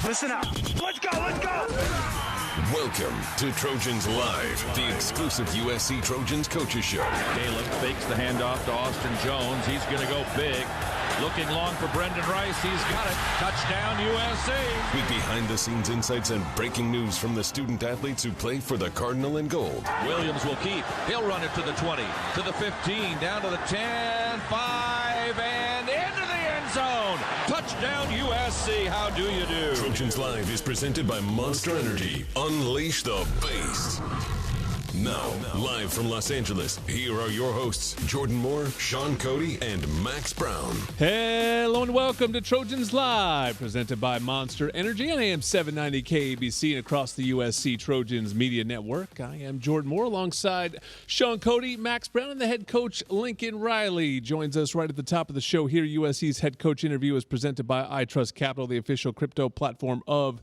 Listen up. Let's go, let's go! Welcome to Trojans Live, the exclusive USC Trojans coaches show. Caleb fakes the handoff to Austin Jones. He's going to go big. Looking long for Brendan Rice. He's got it. Touchdown USC. With behind-the-scenes insights and breaking news from the student athletes who play for the Cardinal and Gold. Williams will keep. He'll run it to the 20, to the 15, down to the 10, 5, and into the end zone. Touchdown USC. How do you do? Trojans Live is presented by Monster Energy. Unleash the beast. Now, live from Los Angeles, here are your hosts, Jordan Moore, Sean Cody, and Max Brown. Hello and welcome to Trojans Live, presented by Monster Energy on AM 790 KABC and across the USC Trojans Media Network. I am Jordan Moore alongside Sean Cody, Max Brown, and the head coach Lincoln Riley joins us right at the top of the show here. USC's head coach interview is presented by iTrust Capital, the official crypto platform of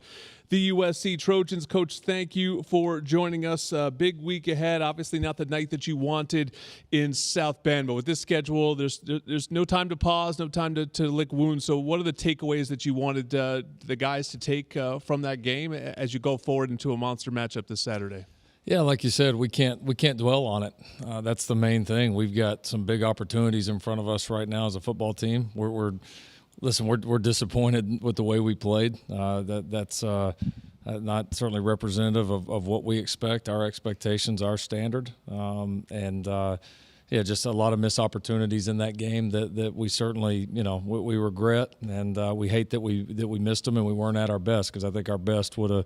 the USC Trojans. Coach, thank you for joining us. Big week ahead. Obviously not the night that you wanted in South Bend, but with this schedule, there's no time to pause, no time to lick wounds. So what are the takeaways that you wanted the guys to take from that game as you go forward into a monster matchup this Saturday? Yeah, like you said, we can't dwell on it. That's the main thing. We've got some big opportunities in front of us right now as a football team. We're disappointed with the way we played. That's not certainly representative of what we expect. Our expectations are standard, just a lot of missed opportunities in that game that we certainly we regret, and we hate that we missed them and we weren't at our best, because I think our best would have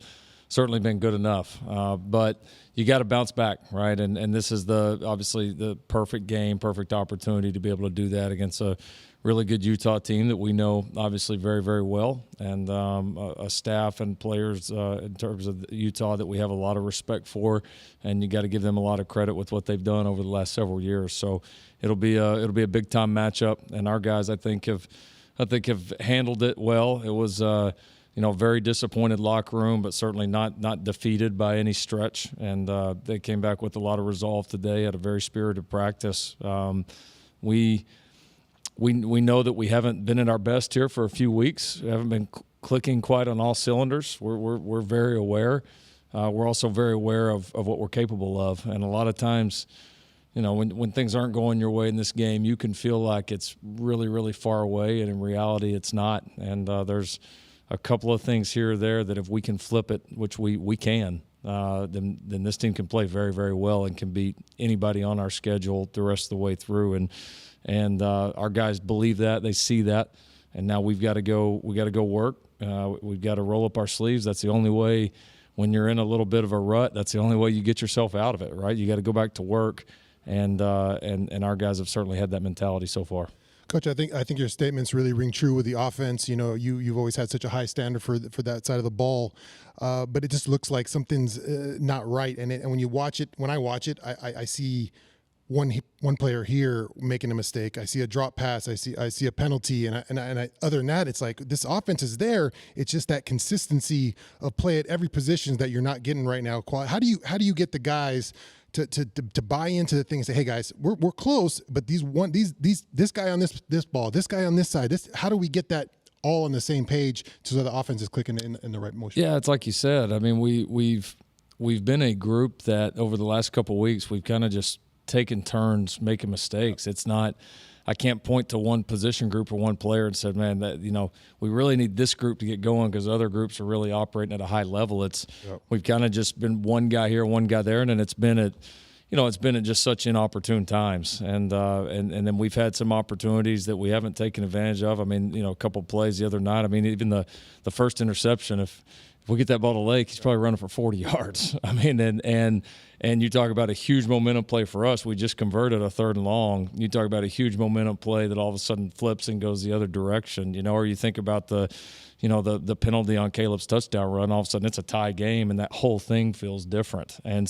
certainly been good enough. But you got to bounce back, right? And this is obviously the perfect game, perfect opportunity to be able to do that against a really good Utah team that we know obviously very, very well, and a staff and players in terms of Utah that we have a lot of respect for, and you got to give them a lot of credit with what they've done over the last several years. So it'll be a big time matchup, and our guys I think have handled it well. It was very disappointed locker room, but certainly not defeated by any stretch, and they came back with a lot of resolve today at a very spirited practice. We know that we haven't been at our best here for a few weeks. We haven't been clicking quite on all cylinders. We're very aware. We're also very aware of what we're capable of. And a lot of times, when things aren't going your way in this game, you can feel like it's really, really far away, and in reality it's not. And there's a couple of things here or there that if we can flip it, which we can, then this team can play very, very well and can beat anybody on our schedule the rest of the way through. And our guys believe that, they see that, and now we've got to go. We got to go work. We've got to roll up our sleeves. That's the only way. When you're in a little bit of a rut, that's the only way you get yourself out of it, right? You got to go back to work, and our guys have certainly had that mentality so far. Coach, I think your statements really ring true with the offense. You've always had such a high standard for that side of the ball, but it just looks like something's not right. And when I watch it, I see one player here making a mistake. I see a drop pass. I see a penalty, and other than that, it's like this offense is there. It's just that consistency of play at every position that you're not getting right now. How do you get the guys to buy into the thing and say, hey guys, we're close, but this guy on this ball, this guy on this side, how do we get that all on the same page so that the offense is clicking in the right motion? Yeah, it's like you said. I mean, we've been a group that over the last couple of weeks we've kind of just taken turns making mistakes. It's not, I can't point to one position group or one player and said, man, that we really need this group to get going because other groups are really operating at a high level. We've kind of just been one guy here, one guy there, and then it's been at just such inopportune times. And then we've had some opportunities that we haven't taken advantage of. I mean, a couple plays the other night. I mean, even the first interception, if we get that ball to Lake, he's probably running for 40 yards. I mean, and you talk about a huge momentum play for us. We just converted a 3rd and long. You talk about a huge momentum play that all of a sudden flips and goes the other direction, or you think about the penalty on Caleb's touchdown run. All of a sudden it's a tie game, and that whole thing feels different. And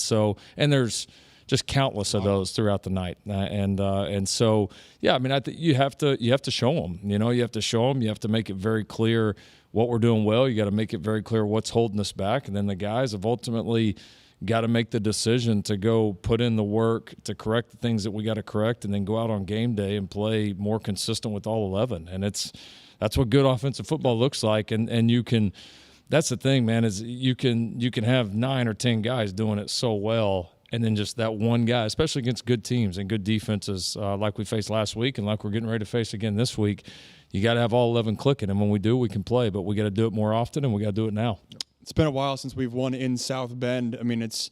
there's just countless of those throughout the night. And so, yeah, I mean, I think you have to show them. You have to show them. You have to make it very clear what we're doing well. You got to make it very clear what's holding us back. And then the guys have ultimately got to make the decision to go put in the work to correct the things that we got to correct, and then go out on game day and play more consistent with all 11. And that's what good offensive football looks like. And you can That's the thing, man, is you can have 9 or 10 guys doing it so well, and then just that one guy, especially against good teams and good defenses like we faced last week and like we're getting ready to face again this week, you got to have all 11 clicking. And when we do, we can play, but we got to do it more often, and we got to do it now. It's been a while since we've won in South Bend. I mean, it's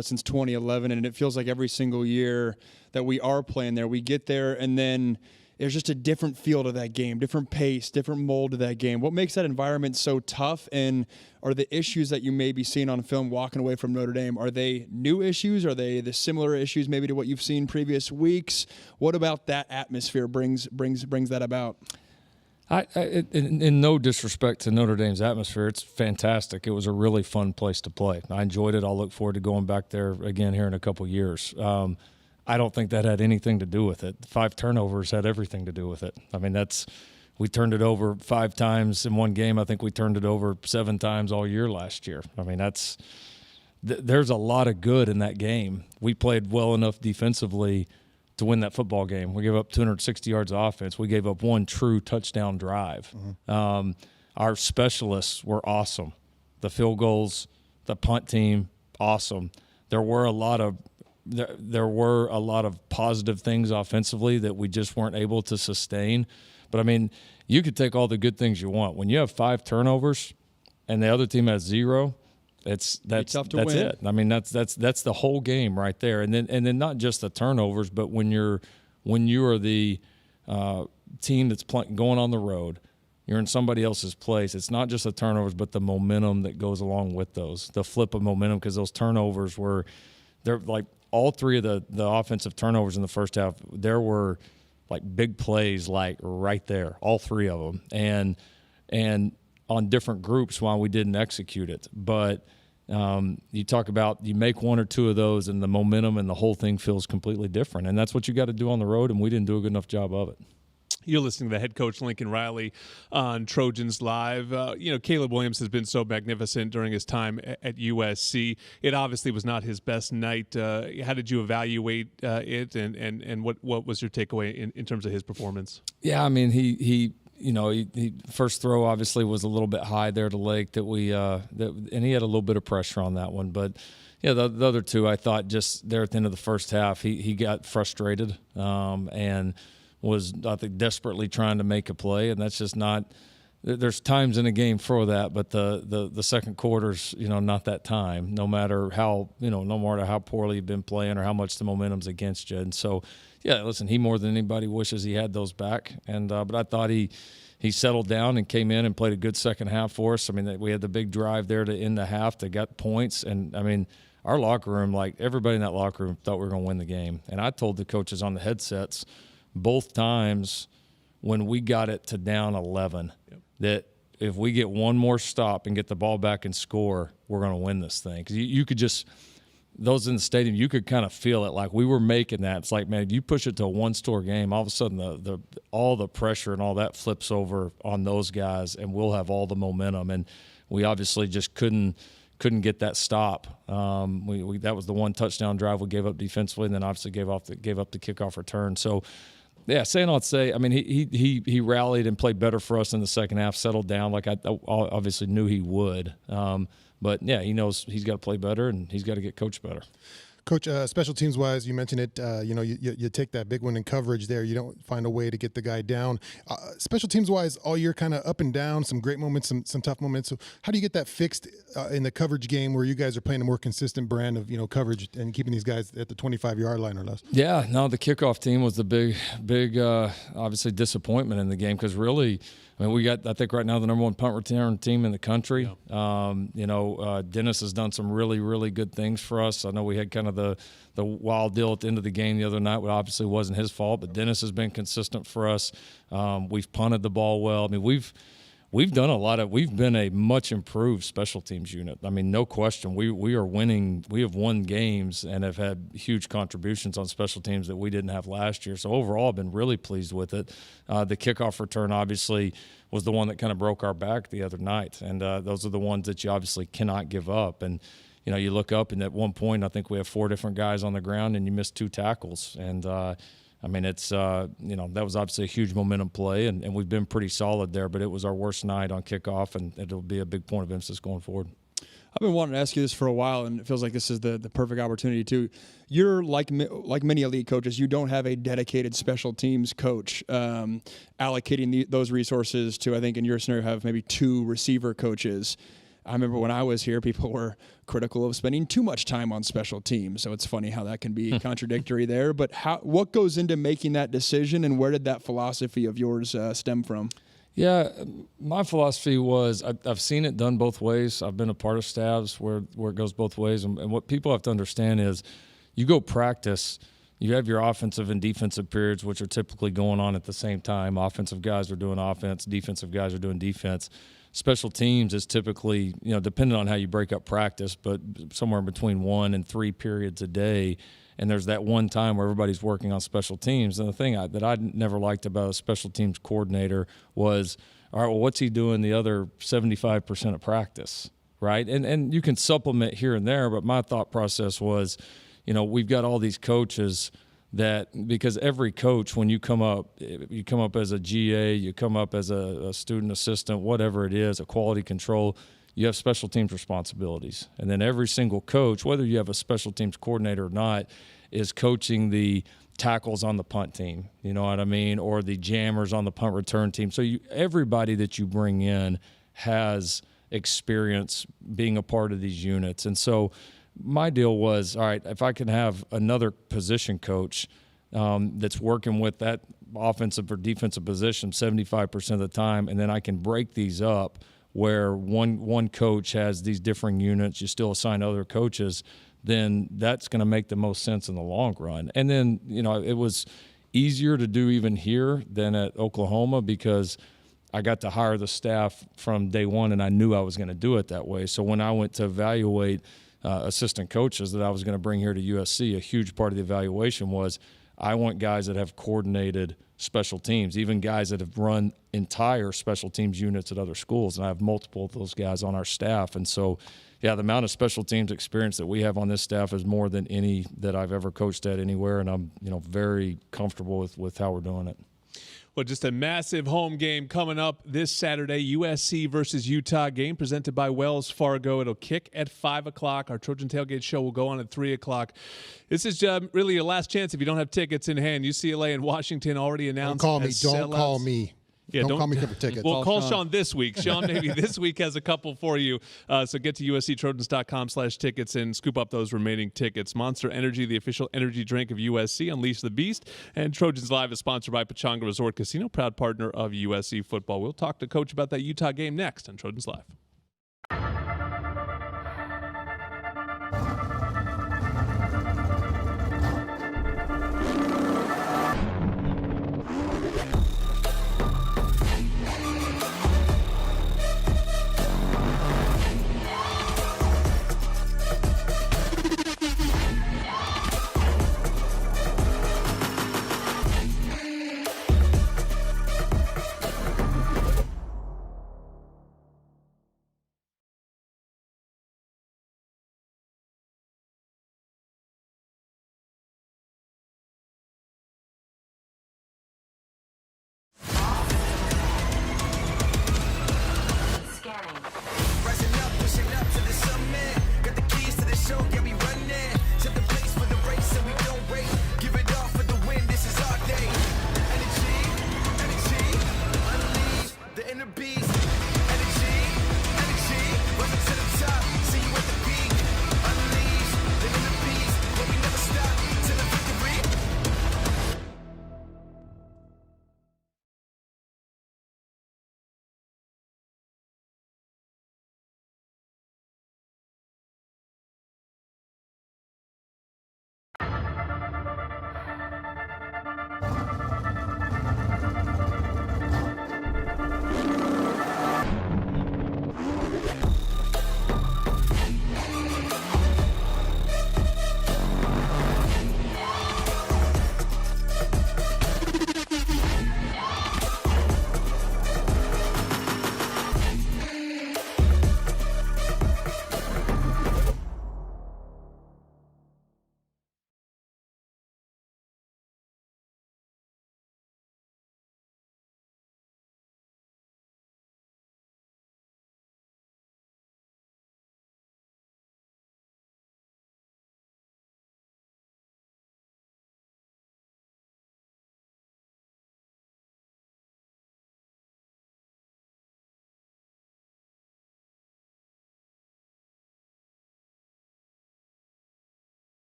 since 2011, and it feels like every single year that we are playing there, we get there, and then there's just a different feel to that game, different pace, different mold to that game. What makes that environment so tough, and are the issues that you may be seeing on film walking away from Notre Dame, are they new issues? Are they the similar issues maybe to what you've seen previous weeks? What about that atmosphere brings that about? In no disrespect to Notre Dame's atmosphere, it's fantastic. It was a really fun place to play. I enjoyed it. I'll look forward to going back there again here in a couple years. I don't think that had anything to do with it. 5 turnovers had everything to do with it. I mean, we turned it over 5 times in one game. I think we turned it over 7 times all year last year. I mean, there's a lot of good in that game. We played well enough defensively to win that football game. We gave up 260 yards of offense. We gave up 1 true touchdown drive. Mm-hmm. Our specialists were awesome. The field goals, the punt team, awesome. There were a lot of positive things offensively that we just weren't able to sustain. But I mean, you could take all the good things you want. When you have 5 turnovers and the other team has 0, that's tough to win. It. I mean, that's the whole game right there. And then not just the turnovers, but when you are the team that's going on the road, you're in somebody else's place. It's not just the turnovers, but the momentum that goes along with those, the flip of momentum, because those turnovers they're like all 3 of the offensive turnovers in the first half. There were like big plays, like right there, all 3 of them, and on different groups while we didn't execute it. But you talk about you make 1 or 2 of those and the momentum and the whole thing feels completely different. And that's what you got to do on the road, and we didn't do a good enough job of it. You're listening to the head coach, Lincoln Riley, on Trojans Live. Caleb Williams has been so magnificent during his time at USC. It obviously was not his best night. How did you evaluate it, and what was your takeaway in terms of his performance? Yeah, I mean, he first throw obviously was a little bit high there to Lake and he had a little bit of pressure on that one. But yeah, the other 2, I thought just there at the end of the first half, he got frustrated and was, I think, desperately trying to make a play, and that's just not. There's times in a game for that, but the second quarter's not that time. No matter how poorly you've been playing or how much the momentum's against you, and so. Yeah, listen, he more than anybody wishes he had those back, and but I thought he settled down and came in and played a good second half for us. I mean, we had the big drive there to end the half that got points, and I mean, our locker room, like everybody in that locker room, thought we were going to win the game. And I told the coaches on the headsets both times when we got it to down 11 that if we get one more stop and get the ball back and score, we're going to win this thing. Because you could just – those in the stadium, you could kind of feel it. Like we were making that. It's like, man, you push it to a one-score game, all of a sudden all the pressure and all that flips over on those guys, and we'll have all the momentum. And we obviously just couldn't get that stop. That was the one touchdown drive we gave up defensively, and then obviously gave up the kickoff return. So, yeah, saying I'd say, I mean, he rallied and played better for us in the second half, settled down like I obviously knew he would. But, yeah, he knows he's got to play better and he's got to get coached better. Coach, special teams wise, you mentioned it. You take that big one in coverage there. You don't find a way to get the guy down. Special teams wise, all year kind of up and down. Some great moments, some tough moments. So how do you get that fixed in the coverage game where you guys are playing a more consistent brand of coverage and keeping these guys at the 25-yard line or less? Yeah, no, the kickoff team was the big obviously disappointment in the game because really. I mean, we got, I think right now, the number one punt return team in the country. Yeah. Dennis has done some really, really good things for us. I know we had kind of the wild deal at the end of the game the other night, which obviously wasn't his fault, but Dennis has been consistent for us. We've punted the ball well. I mean, we've done we've been a much improved special teams unit. I mean, no question. We are winning. We have won games and have had huge contributions on special teams that we didn't have last year. So overall, I've been really pleased with it. The kickoff return obviously was the one that kind of broke our back the other night. And those are the ones that you obviously cannot give up. And, you look up and at one point, I think we have 4 different guys on the ground and you missed 2 tackles. And, I mean, it's that was obviously a huge momentum play, and we've been pretty solid there. But it was our worst night on kickoff, and it'll be a big point of emphasis going forward. I've been wanting to ask you this for a while, and it feels like this is the perfect opportunity too. You're like many elite coaches. You don't have a dedicated special teams coach allocating those resources to. I think in your scenario, have maybe 2 receiver coaches. I remember when I was here, people were critical of spending too much time on special teams. So it's funny how that can be contradictory there. But what goes into making that decision, and where did that philosophy of yours stem from? Yeah, my philosophy was I've seen it done both ways. I've been a part of staffs where it goes both ways. And what people have to understand is you go practice, you have your offensive and defensive periods, which are typically going on at the same time. Offensive guys are doing offense, defensive guys are doing defense. Special teams is typically, depending on how you break up practice, but somewhere between 1 and 3 periods a day. And there's that one time where everybody's working on special teams. And the thing that I never liked about a special teams coordinator was, all right, well, what's he doing the other 75% of practice, right? And you can supplement here and there, but my thought process was, we've got all these coaches that, because every coach, when you come up as a GA, you come up as a student assistant, whatever it is, a quality control, you have special teams responsibilities. And then every single coach, whether you have a special teams coordinator or not, is coaching the tackles on the punt team, you know what I mean, or the jammers on the punt return team. So everybody that you bring in has experience being a part of these units. And so my deal was, all right, if I can have another position coach that's working with that offensive or defensive position 75% of the time, and then I can break these up where one coach has these differing units, you still assign other coaches, then that's going to make the most sense in the long run. And then, it was easier to do even here than at Oklahoma because I got to hire the staff from day one, and I knew I was going to do it that way. So when I went to evaluate assistant coaches that I was going to bring here to USC, a huge part of the evaluation was I want guys that have coordinated special teams, even guys that have run entire special teams units at other schools, and I have multiple of those guys on our staff. And so, yeah, the amount of special teams experience that we have on this staff is more than any that I've ever coached at anywhere, and I'm very comfortable with how we're doing it. Well, just a massive home game coming up this Saturday, USC versus Utah game presented by Wells Fargo. It'll kick at 5 o'clock. Our Trojan Tailgate show will go on at 3 o'clock. This is really your last chance if you don't have tickets in hand. UCLA and Washington already announced. Don't call me. Yeah, don't call me for tickets. We'll call Sean this week. Sean maybe this week has a couple for you. So get to usctrojans.com/tickets and scoop up those remaining tickets. Monster Energy, the official energy drink of USC. Unleash the Beast. And Trojans Live is sponsored by Pechanga Resort Casino, proud partner of USC football. We'll talk to Coach about that Utah game next on Trojans Live.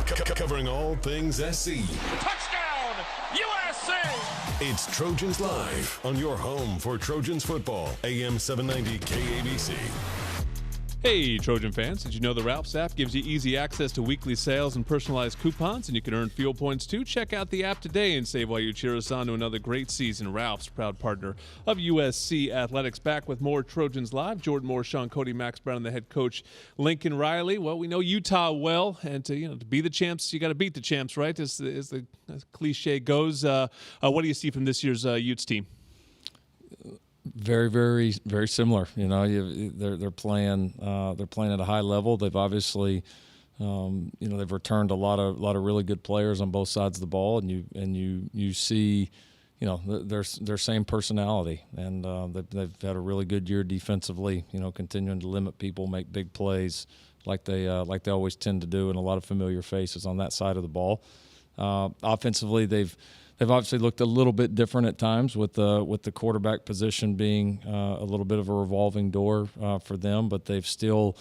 Covering all things SC. Touchdown, USC! It's Trojans Live on your home for Trojans football. AM 790 KABC. Hey, Trojan fans, did you know the Ralph's app gives you easy access to weekly sales and personalized coupons, and you can earn fuel points too? Check out the app today and save while you cheer us on to another great season. Ralph's, proud partner of USC Athletics. Back with more Trojans Live. Jordan Moore, Sean Cody, Max Brown, and the head coach, Lincoln Riley. Well, we know Utah well, and to be the champs, you got to beat the champs, right? As the cliche goes. What do you see from this year's Utes team? Very, very, very similar. They're playing at a high level. They've obviously, they've returned a lot of really good players on both sides of the ball, and you see, their same personality, and they've had a really good year defensively. Continuing to limit people, make big plays like they always tend to do, and a lot of familiar faces on that side of the ball. Offensively, they've obviously looked a little bit different at times with the quarterback position being a little bit of a revolving door for them, but they've still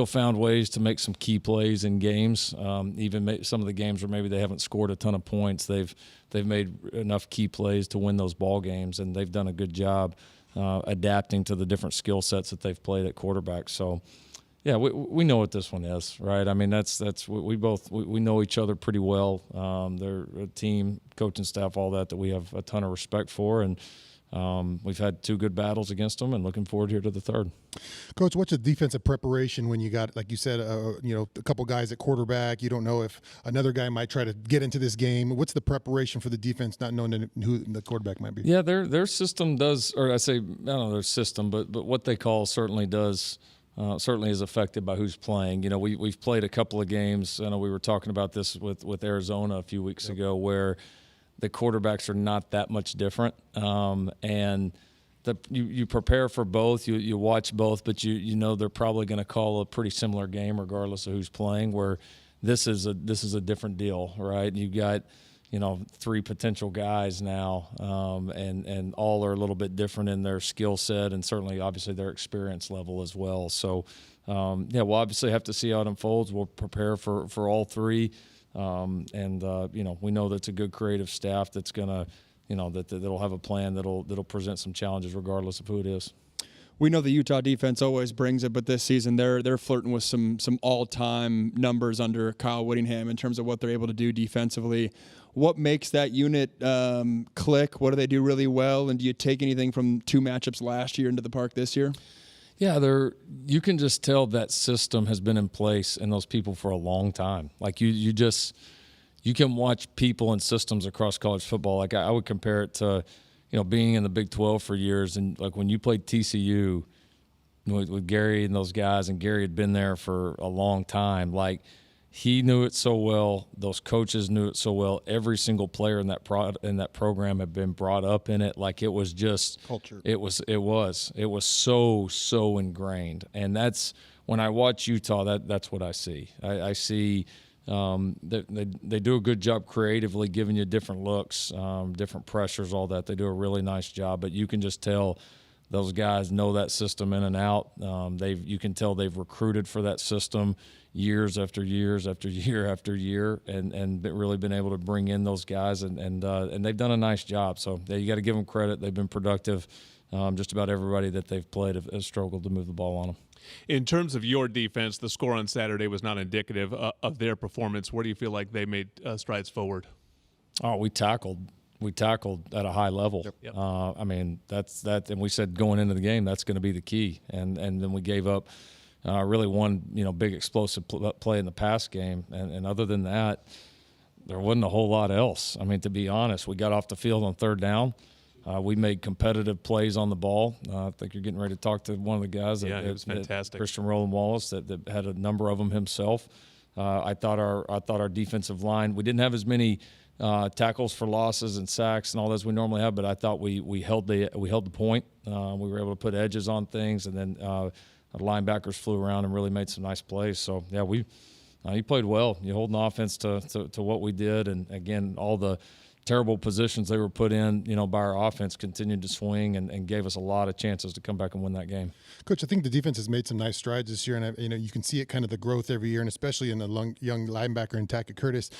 found ways to make some key plays in games. Even some of the games where maybe they haven't scored a ton of points, they've made enough key plays to win those ball games, and they've done a good job adapting to the different skill sets that they've played at quarterback. So. Yeah, we know what this one is, right? I mean, we know each other pretty well. They're a team, coaching staff, all that we have a ton of respect for, and we've had two good battles against them, and looking forward here to the third. Coach, what's the defensive preparation when you got, like you said, a couple guys at quarterback? You don't know if another guy might try to get into this game. What's the preparation for the defense, not knowing who the quarterback might be? Yeah, their system does, or I don't know their system, but what they call certainly does. Certainly is affected by who's playing. We've played a couple of games. I know we were talking about this with Arizona a few weeks ago, where the quarterbacks are not that much different, and you prepare for both. You watch both, but you know they're probably going to call a pretty similar game regardless of who's playing. Where this is a different deal, right? You got three potential guys now, and all are a little bit different in their skill set and certainly, obviously, their experience level as well. So, we'll obviously have to see how it unfolds. We'll prepare for all three, and we know that's a good creative staff that's gonna, that'll have a plan that'll present some challenges regardless of who it is. We know the Utah defense always brings it, but this season they're flirting with some all-time numbers under Kyle Whittingham in terms of what they're able to do defensively. What makes that unit click? What do they do really well? And do you take anything from two matchups last year into the park this year? Yeah, you can just tell that system has been in place and those people for a long time. Like you can watch people and systems across college football. Like I would compare it to, being in the Big 12 for years, and like when you played TCU with Gary and those guys, and Gary had been there for a long time. Like he knew it so well. Those coaches knew it so well. Every single player in that program had been brought up in it. Like it was just culture. It was so ingrained. And that's when I watch Utah. That's what I see. I see. They do a good job creatively giving you different looks, different pressures, all that. They do a really nice job, but you can just tell those guys know that system in and out. You can tell they've recruited for that system years after years after year after year, and really been able to bring in those guys, and they've done a nice job. So you got to give them credit. They've been productive. Just about everybody that they've played has struggled to move the ball on them. In terms of your defense, the score on Saturday was not indicative of their performance. Where do you feel like they made strides forward? Oh, we tackled at a high level. Yep. I mean, that's that, and we said going into the game that's going to be the key. And then we gave up really one big explosive play in the pass game, and other than that, there wasn't a whole lot else. I mean, to be honest, we got off the field on third down. We made competitive plays on the ball. I think you're getting ready to talk to one of the guys. Yeah, it was fantastic. Christian Roland-Wallace that had a number of them himself. I thought our defensive line. We didn't have as many tackles for losses and sacks and all as we normally have, but I thought we held the point. We were able to put edges on things, and then our linebackers flew around and really made some nice plays. So you played well. You hold an offense to what we did, and again, all the terrible positions they were put in, by our offense, continued to swing and gave us a lot of chances to come back and win that game. Coach, I think the defense has made some nice strides this year, and you can see it kind of the growth every year, and especially in the young linebacker in Tackett Curtis.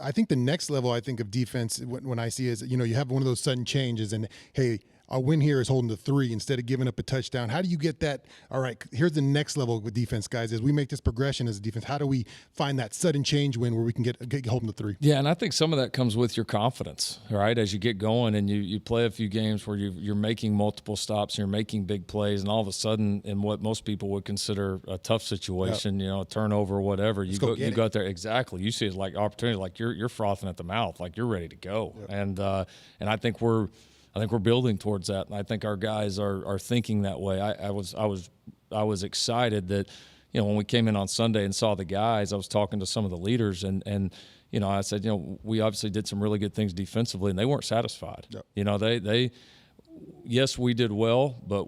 I think the next level of defense when I see is you have one of those sudden changes, and hey, our win here is holding the 3 instead of giving up a touchdown. How do you get that? All right, here's the next level with defense, guys. As we make this progression as a defense, how do we find that sudden change win where we can get holding the 3? Yeah, and I think some of that comes with your confidence, right? As you get going and you play a few games where you're making multiple stops and you're making big plays, and all of a sudden, in what most people would consider a tough situation, a turnover or whatever, you go out there. Exactly. You see it like opportunity, like you're frothing at the mouth, like you're ready to go. Yep. And I think we're building towards that, and I think our guys are thinking that way. I was excited that, when we came in on Sunday and saw the guys, I was talking to some of the leaders, and I said, we obviously did some really good things defensively, and they weren't satisfied. Yep. Yes, we did well, but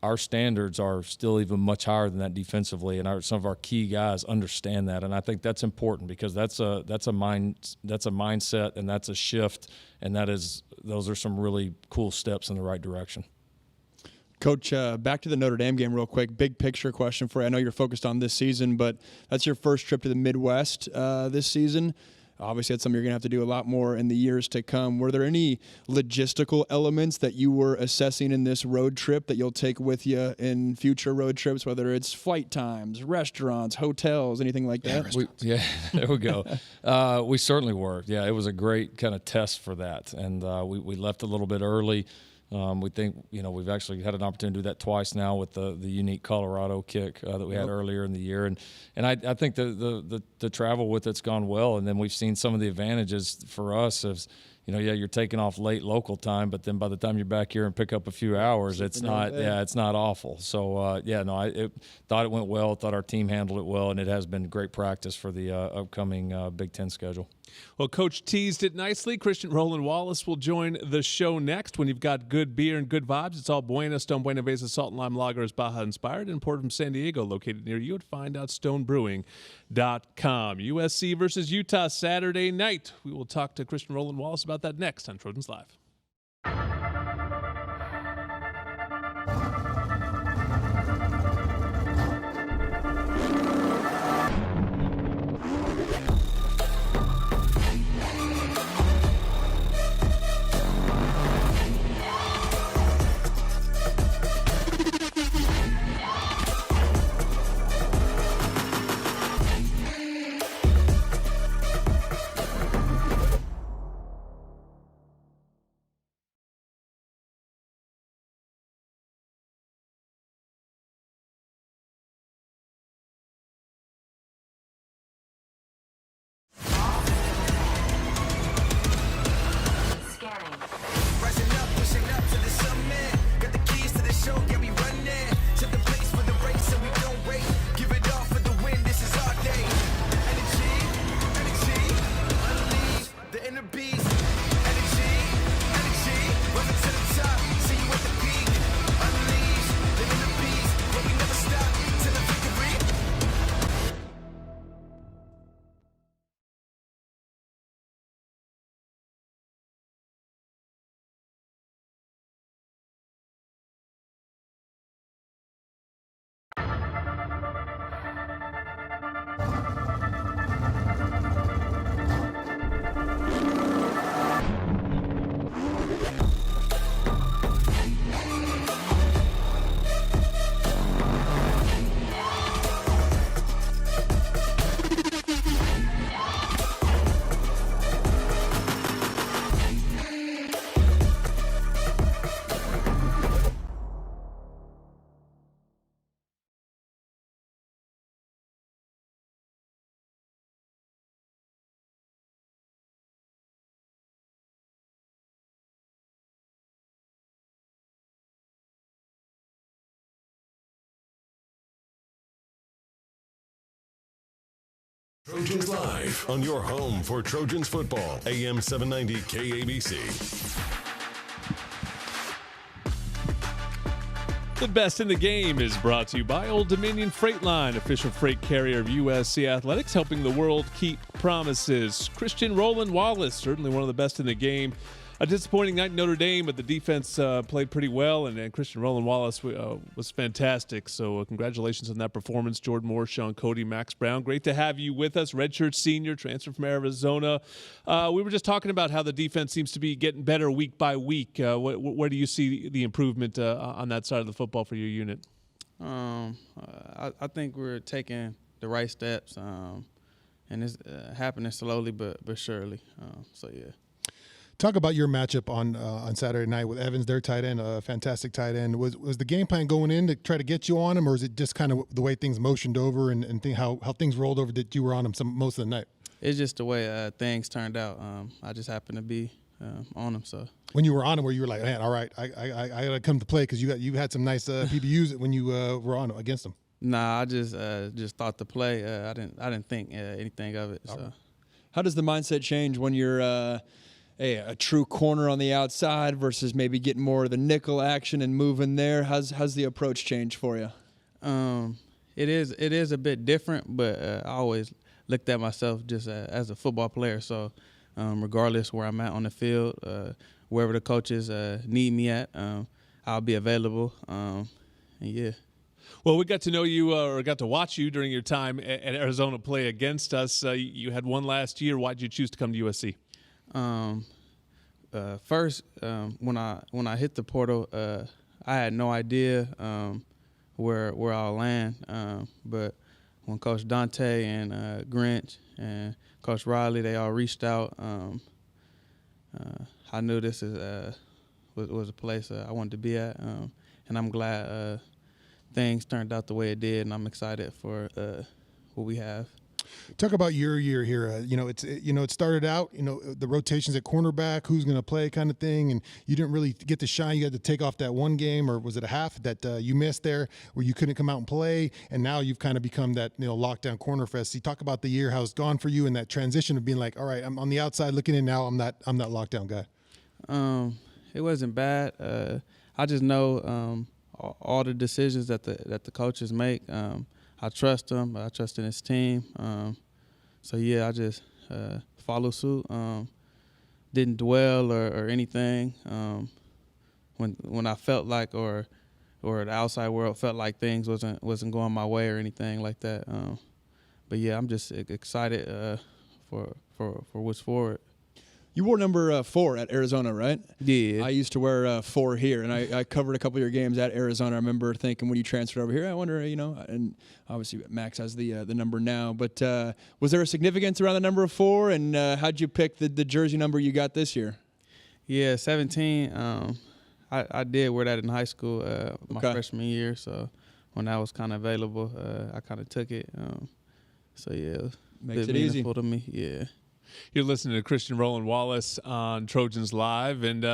our standards are still even much higher than that defensively, and some of our key guys understand that, and I think that's important because that's a mindset, and that's a shift, and those are some really cool steps in the right direction. Coach, back to the Notre Dame game real quick. Big picture question for you. I know you're focused on this season, but that's your first trip to the Midwest this season. Obviously, that's something you're going to have to do a lot more in the years to come. Were there any logistical elements that you were assessing in this road trip that you'll take with you in future road trips, whether it's flight times, restaurants, hotels, anything like that? There we go. We certainly were. Yeah, it was a great kind of test for that. And we left a little bit early. We think, we've actually had an opportunity to do that twice now with the unique Colorado kick that we had earlier in the year. And I think the travel with it's gone well. And then we've seen some of the advantages for us as, you're taking off late local time, but then by the time you're back here and pick up a few hours, it's not awful. So, I thought it went well, thought our team handled it well, and it has been great practice for the upcoming Big Ten schedule. Well, Coach teased it nicely. Christian Roland-Wallace will join the show next. When you've got good beer and good vibes, it's all Buena. Stone Buena Vesa Salt and Lime Lager is Baja-inspired and imported from San Diego, located near you at find-out-stone-brewing.com. USC versus Utah Saturday night. We will talk to Christian Roland-Wallace about that next on Trojans Live. Trojans Live on your home for Trojans football, AM 790 KABC. The Best in the Game is brought to you by Old Dominion Freight Line, official freight carrier of USC Athletics, helping the world keep promises. Christian Roland-Wallace, certainly one of the best in the game. A disappointing night in Notre Dame, but the defense played pretty well, and Christian Roland-Wallace was fantastic. So congratulations on that performance. Jordan Moore, Sean Cody, Max Brown. Great to have you with us. Redshirt senior, transfer from Arizona. We were just talking about how the defense seems to be getting better week by week. Where do you see the improvement on that side of the football for your unit? I think we're taking the right steps, and it's happening slowly but surely. So, yeah. Talk about your matchup on Saturday night with Evans, their tight end, a fantastic tight end. Was the game plan going in to try to get you on him, or is it just kind of the way things motioned over and how things rolled over that you were on him most of the night? It's just the way things turned out. I just happened to be on him. So when you were on him, where you were like, man, all right, I got to come to play because you had some nice PBUs when you were on against him. Nah, I just thought the play. I didn't think anything of it. So, how does the mindset change when you're a true corner on the outside versus maybe getting more of the nickel action and moving there? How's the approach change for you? It is a bit different, but I always looked at myself just as a football player. So regardless where I'm at on the field, wherever the coaches need me at, I'll be available. And yeah. Well, we got to know you or got to watch you during your time at Arizona play against us. You had one last year. Why did you choose to come to USC? First, when I hit the portal, I had no idea where I'll land. But when Coach Dante and Grinch and Coach Riley, they all reached out, I knew this was a place I wanted to be at, and I'm glad things turned out the way it did, and I'm excited for what we have. Talk about your year here. It started out, the rotations at cornerback, who's going to play kind of thing, and you didn't really get to shine. You had to take off that one game, or was it a half that you missed there where you couldn't come out and play, and now you've kind of become that lockdown corner fest. You talk about the year, how it's gone for you, and that transition of being like, all right, I'm on the outside looking in now. I'm that lockdown guy. It wasn't bad. I just know all the decisions that the coaches make. I trust him. I trust in his team. So, yeah, I just follow suit. Didn't dwell or anything. When I felt like or the outside world felt like things wasn't going my way or anything like that. But, yeah, I'm just excited for what's forward. You wore number 4 at Arizona, right? Yeah. I used to wear 4 here, and I covered a couple of your games at Arizona. I remember thinking when you transferred over here, I wonder, and obviously Max has the number now, but was there a significance around the number 4, and how'd you pick the jersey number you got this year? Yeah, 17. I did wear that in high school my freshman year, so when that was kind of available, I kind of took it. So, yeah, makes it easy to me. Yeah. You're listening to Christian Roland-Wallace on Trojans Live, and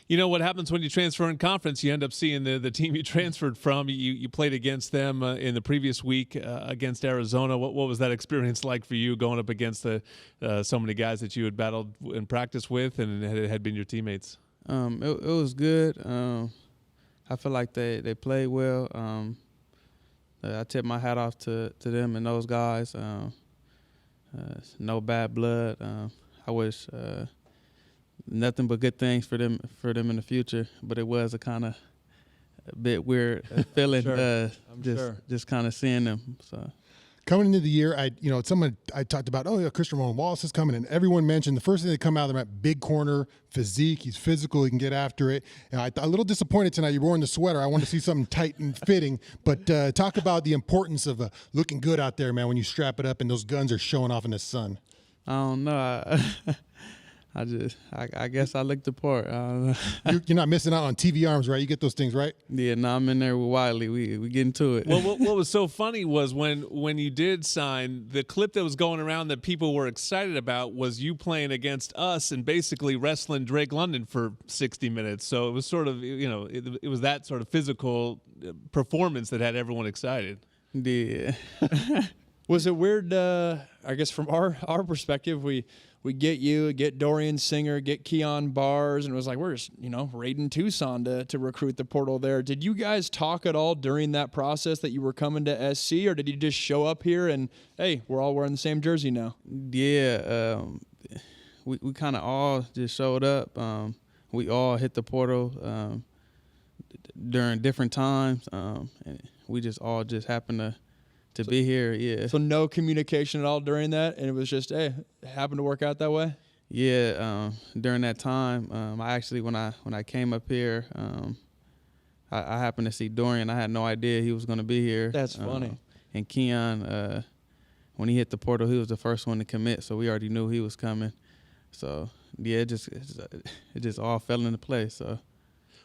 you know what happens when you transfer in conference? You end up seeing the team you transferred from. You played against them in the previous week against Arizona. What was that experience like for you, going up against so many guys that you had battled in practice with and had been your teammates? It was good. I feel like they played well. I tip my hat off to them and those guys. No bad blood. I wish nothing but good things for them in the future. But it was a bit weird feeling. Sure. Just kind of seeing them. So coming into the year, someone I talked about, Christian Roland-Wallace is coming, and everyone mentioned the first thing that come out of them, big corner, physique, he's physical, he can get after it. And I'm a little disappointed tonight you're wearing the sweater. I want to see something tight and fitting, but talk about the importance of looking good out there, man, when you strap it up and those guns are showing off in the sun. I don't know. I guess I looked the part. You're not missing out on TV arms, right? You get those things, right? Yeah, no, I'm in there with Wiley. We get into it. Well, what was so funny was when you did sign, the clip that was going around that people were excited about was you playing against us and basically wrestling Drake London for 60 minutes. So it was sort of, it was that sort of physical performance that had everyone excited. Yeah. Was it weird, I guess from our perspective, we get you, get Dorian Singer, get Keon Bars, and it was like we're just, raiding Tucson to recruit the portal there. Did you guys talk at all during that process that you were coming to SC, or did you just show up here and, hey, we're all wearing the same jersey now? Yeah, we kind of all just showed up. We all hit the portal during different times, and we just all happened to be here. Yeah. So no communication at all during that, and it was just, hey, it happened to work out that way? Yeah, during that time, I actually, when I came up here, I happened to see Dorian. I had no idea he was going to be here. That's funny. And Keon, when he hit the portal, he was the first one to commit, so we already knew he was coming. So, yeah, it just all fell into place, so.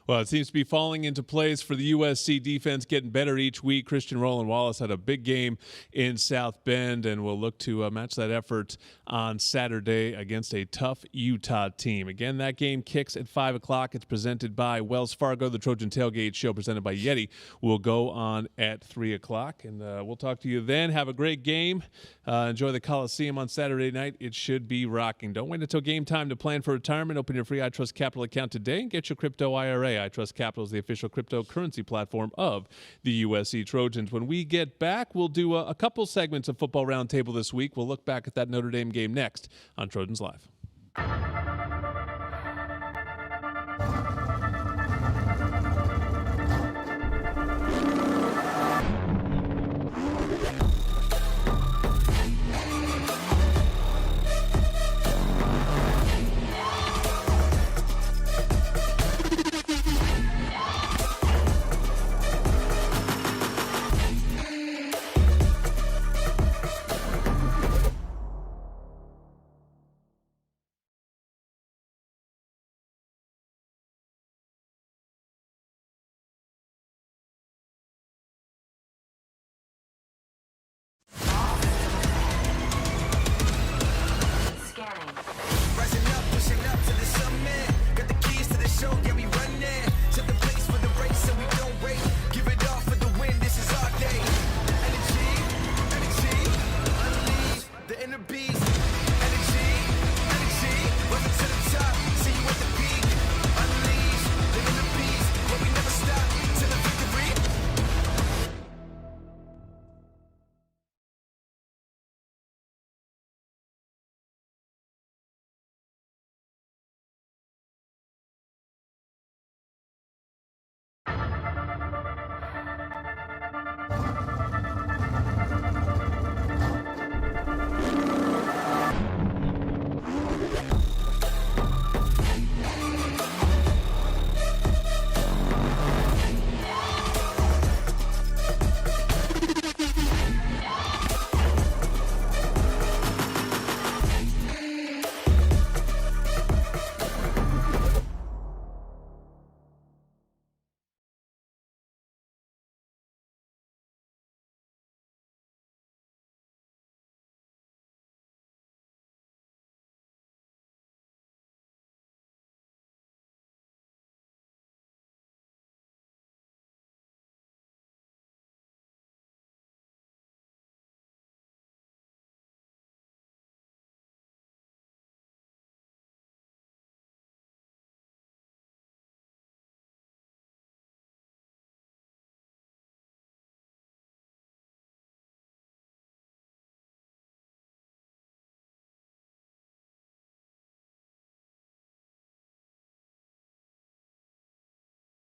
Well, it seems to be falling into place for the USC defense, getting better each week. Christian Roland-Wallace had a big game in South Bend, and we'll look to match that effort on Saturday against a tough Utah team. Again, that game kicks at 5 o'clock. It's presented by Wells Fargo. The Trojan Tailgate Show presented by Yeti will go on at 3 o'clock, and we'll talk to you then. Have a great game. Enjoy the Coliseum on Saturday night. It should be rocking. Don't wait until game time to plan for retirement. Open your free iTrust Capital account today and get your crypto IRA. iTrust Capital is the official cryptocurrency platform of the USC Trojans. When we get back, we'll do a couple segments of Football Roundtable this week. We'll look back at that Notre Dame game next on Trojans Live.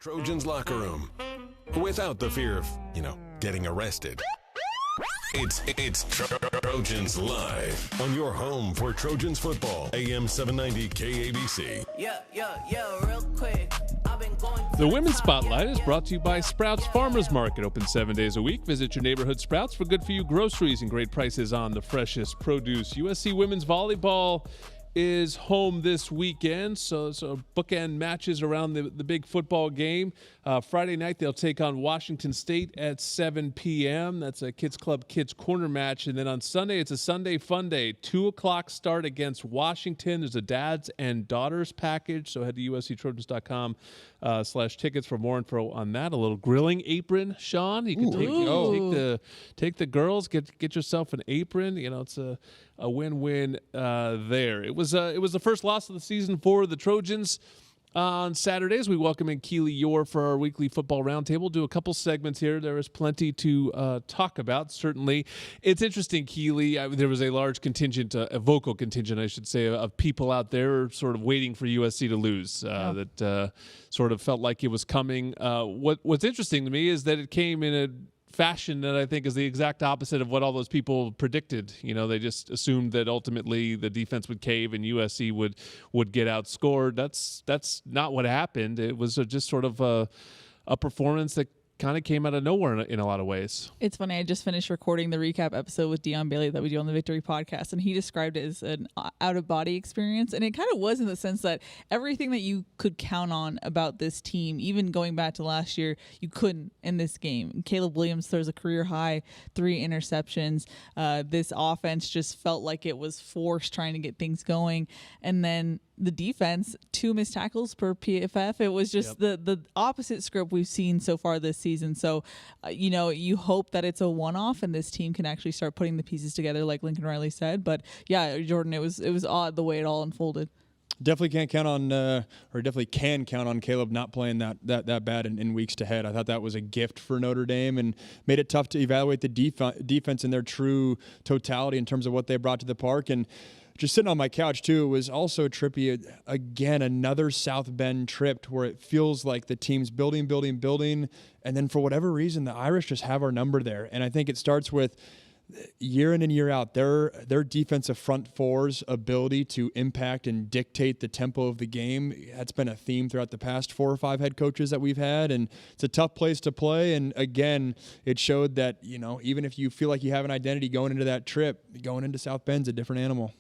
Trojans Locker Room. Without the fear of, getting arrested. It's Trojans Live on your home for Trojans football. AM 790 KABC. Yeah, real quick. The Women's Spotlight is brought to you by Sprouts Farmers Market, open 7 days a week. Visit your neighborhood Sprouts for good-for-you groceries and great prices on the freshest produce. USC Women's Volleyball is home this weekend, so bookend matches around the big football game. Friday night, they'll take on Washington State at 7 p.m. That's a Kids Club Kids Corner match. And then on Sunday, it's a Sunday Fun Day. 2 o'clock start against Washington. There's a dads and daughters package, so head to usctrojans.com/tickets for more info on that. A little grilling apron, Sean. You can take the girls, get yourself an apron. It's a win-win there. It was the first loss of the season for the Trojans. On Saturdays, we welcome in Keely Yore for our weekly football roundtable. Do a couple segments here. There is plenty to talk about. Certainly, it's interesting, Keely. There was a large contingent, a vocal contingent, I should say, of people out there sort of waiting for USC to lose. That sort of felt like it was coming. What's interesting to me is that it came in a fashion that I think is the exact opposite of what all those people predicted. They just assumed that ultimately the defense would cave and USC would get outscored. That's not what happened. It was just sort of a performance that kind of came out of nowhere in a lot of ways. It's funny. I just finished recording the recap episode with Dion Bailey that we do on the Victory podcast, and he described it as an out-of-body experience. And it kind of was, in the sense that everything that you could count on about this team, even going back to last year, you couldn't in this game. Caleb Williams throws a career-high 3 interceptions. This offense just felt like it was forced trying to get things going. And then the defense, 2 missed tackles per PFF. It was just the opposite script we've seen so far this season. So, you hope that it's a one-off and this team can actually start putting the pieces together, like Lincoln Riley said. But yeah, Jordan, it was odd the way it all unfolded. Definitely can count on Caleb not playing that bad in weeks ahead. I thought that was a gift for Notre Dame and made it tough to evaluate the defense in their true totality in terms of what they brought to the park. And just sitting on my couch, too, it was also trippy. Again, another South Bend trip where it feels like the team's building. And then for whatever reason, the Irish just have our number there. And I think it starts with year in and year out, their defensive front four's ability to impact and dictate the tempo of the game. That's been a theme throughout the past 4 or 5 head coaches that we've had, and it's a tough place to play. And again, it showed that, even if you feel like you have an identity going into that trip, going into South Bend's a different animal.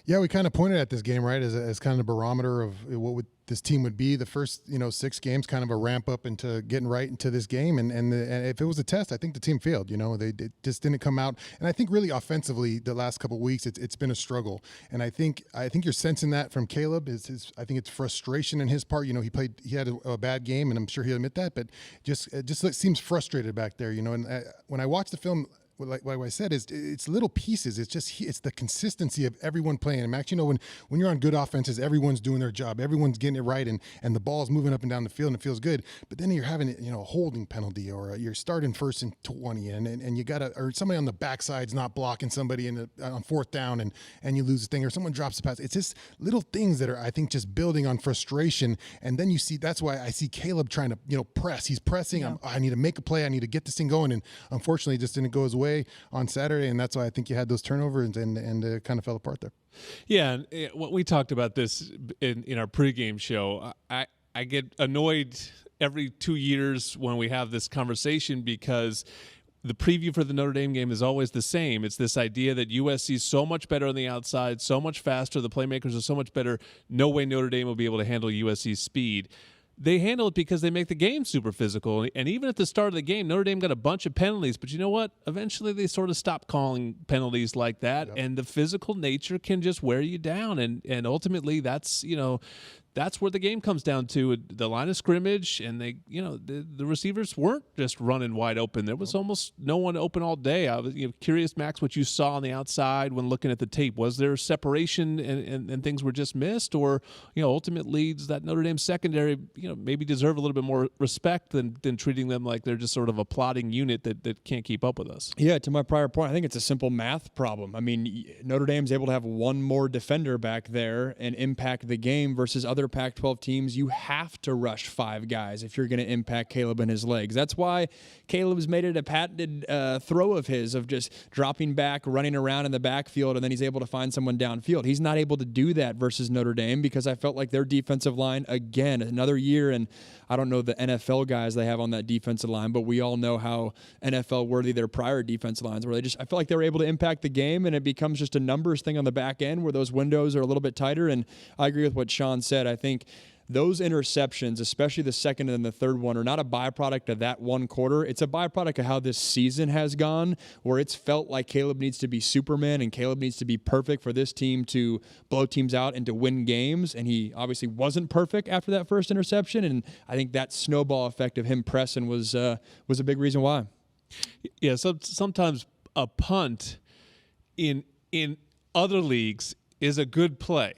Yeah, we kind of pointed at this game, right, as kind of a barometer of what this team would be. The first, 6 games, kind of a ramp up into getting right into this game. And if it was a test, I think the team failed. They just didn't come out. And I think really offensively, the last couple of weeks, it's been a struggle. And I think you're sensing that from Caleb. I think it's frustration in his part. He had a bad game, and I'm sure he'll admit that. But just seems frustrated back there. And when I watch the film, like I said, it's little pieces. It's the consistency of everyone playing. And Max, when you're on good offenses, everyone's doing their job, everyone's getting it right, and the ball's moving up and down the field, and it feels good. But then you're having a holding penalty, or you're starting 1st and 20, and you or somebody on the backside's not blocking somebody on 4th down, and you lose the thing, or someone drops the pass. It's just little things that are, I think, just building on frustration. And then that's why I see Caleb trying to press. He's pressing. Yeah. I need to make a play. I need to get this thing going. And unfortunately, it just didn't go his way on Saturday, and that's why I think you had those turnovers and it kind of fell apart there. Yeah, and we talked about this in our pregame show. I get annoyed every 2 years when we have this conversation, because the preview for the Notre Dame game is always the same. It's this idea that USC is so much better on the outside, so much faster, the playmakers are so much better, no way Notre Dame will be able to handle USC's speed. They handle it because they make the game super physical. And even at the start of the game, Notre Dame got a bunch of penalties. But you know what? Eventually they sort of stopped calling penalties like that. Yep. And the physical nature can just wear you down. And ultimately that's where the game comes down to, the line of scrimmage. And the receivers weren't just running wide open. There was almost no one open all day. I was curious, Max, what you saw on the outside when looking at the tape. Was there separation and things were just missed? Or, ultimately, does that Notre Dame secondary, maybe deserve a little bit more respect than treating them like they're just sort of a plodding unit that can't keep up with us? Yeah, to my prior point, I think it's a simple math problem. I mean, Notre Dame's able to have one more defender back there and impact the game versus other other Pac-12 teams, you have to rush 5 guys if you're going to impact Caleb and his legs. That's why Caleb's made it a patented throw of his, of just dropping back, running around in the backfield, and then he's able to find someone downfield. He's not able to do that versus Notre Dame because I felt like their defensive line, again, another year, and I don't know the NFL guys they have on that defensive line, but we all know how NFL-worthy their prior defensive lines were. I felt like they were able to impact the game, and it becomes just a numbers thing on the back end where those windows are a little bit tighter, and I agree with what Sean said. I think those interceptions, especially the second and the third one, are not a byproduct of that one quarter. It's a byproduct of how this season has gone, where it's felt like Caleb needs to be Superman and Caleb needs to be perfect for this team to blow teams out and to win games. And he obviously wasn't perfect after that first interception. And I think that snowball effect of him pressing was a big reason why. Yeah, so sometimes a punt in other leagues is a good play.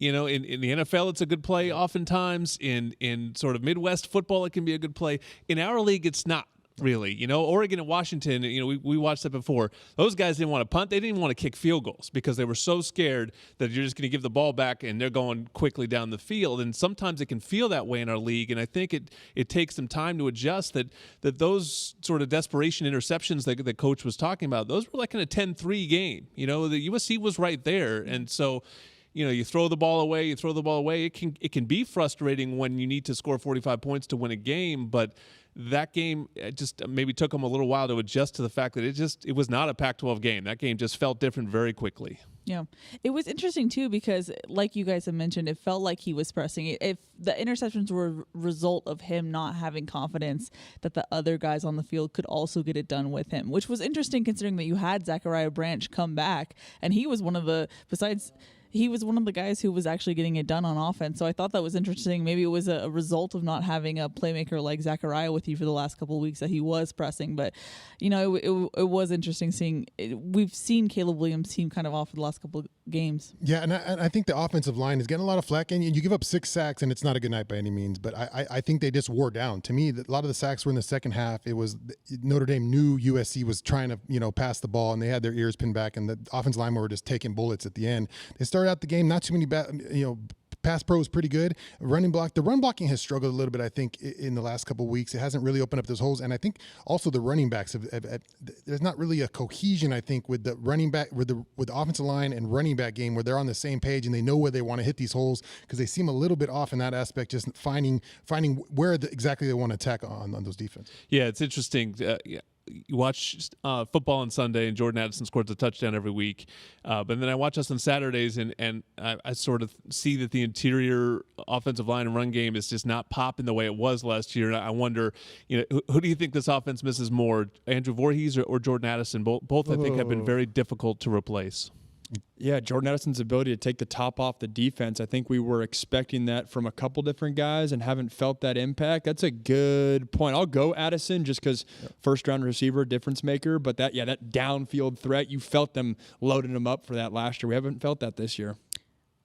You know, in the NFL, it's a good play. Oftentimes, in sort of Midwest football, it can be a good play. In our league, it's not really. You know, Oregon and Washington, you know, we watched that before. Those guys didn't want to punt. They didn't even want to kick field goals because they were so scared that you're just going to give the ball back and they're going quickly down the field. And sometimes it can feel that way in our league. And I think it takes some time to adjust that those sort of desperation interceptions that the coach was talking about, those were like in a 10-3 game. You know, the USC was right there. And so, you know, you throw the ball away. It can be frustrating when you need to score 45 points to win a game, but that game just maybe took them a little while to adjust to the fact that it was not a Pac-12 game. That game just felt different very quickly. Yeah. It was interesting, too, because like you guys have mentioned, it felt like he was pressing it. If the interceptions were a result of him not having confidence that the other guys on the field could also get it done with him, which was interesting considering that you had Zachariah Branch come back, and he was one of the guys who was actually getting it done on offense. So I thought that was interesting. Maybe it was a result of not having a playmaker like Zachariah with you for the last couple of weeks that he was pressing. But, you know, it was interesting seeing we've seen Caleb Williams' team kind of off for the last couple of games. Yeah, and I think the offensive line is getting a lot of flack, and you give up 6 sacks, and it's not a good night by any means. But I think they just wore down. To me, a lot of the sacks were in the second half. It was Notre Dame knew USC was trying to, you know, pass the ball, and they had their ears pinned back, and the offensive linemen were just taking bullets at the end. They started out the game, not too many pass pro is pretty good. The run blocking has struggled a little bit, I think, in the last couple of weeks. It hasn't really opened up those holes, and I think also the running backs there's not really a cohesion, I think, with the running back with the offensive line and running back game where they're on the same page and they know where they want to hit these holes, because they seem a little bit off in that aspect, just finding where exactly they want to attack on those defense. Yeah, it's interesting. You watch football on Sunday, and Jordan Addison scores a touchdown every week. But then I watch us on Saturdays, and I sort of see that the interior offensive line and run game is just not popping the way it was last year. And I wonder, you know, who do you think this offense misses more, Andrew Voorhees or Jordan Addison? Both I think have been very difficult to replace. Yeah, Jordan Addison's ability to take the top off the defense. I think we were expecting that from a couple different guys and haven't felt that impact. That's a good point. I'll go Addison just because first-round receiver, difference maker. But that downfield threat, you felt them loading him up for that last year. We haven't felt that this year.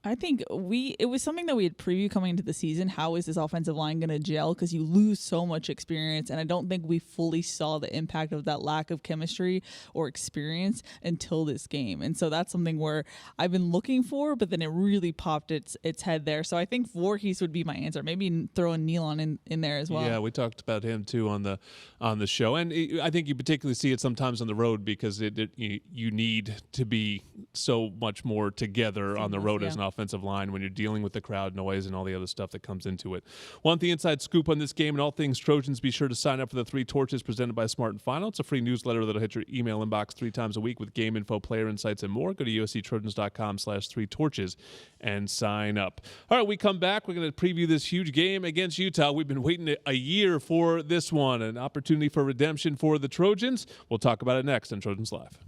I think it was something that we had previewed coming into the season. How is this offensive line going to gel? Because you lose so much experience, and I don't think we fully saw the impact of that lack of chemistry or experience until this game. And so that's something where I've been looking for, but then it really popped its head there. So I think Voorhees would be my answer. Maybe throw a Nealon in there as well. Yeah, we talked about him too on the show, and I think you particularly see it sometimes on the road because you need to be so much more together on the road as an offensive line when you're dealing with the crowd noise and all the other stuff that comes into it. Want the inside scoop on this game and all things Trojans? Be sure to sign up for the 3 Torches presented by Smart and Final. It's a free newsletter that'll hit your email inbox 3 times a week with game info, player insights, and more. Go to usctrojans.com/3torches and sign up. All right, we come back. We're going to preview this huge game against Utah. We've been waiting a year for this one, an opportunity for redemption for the Trojans. We'll talk about it next on Trojans Live.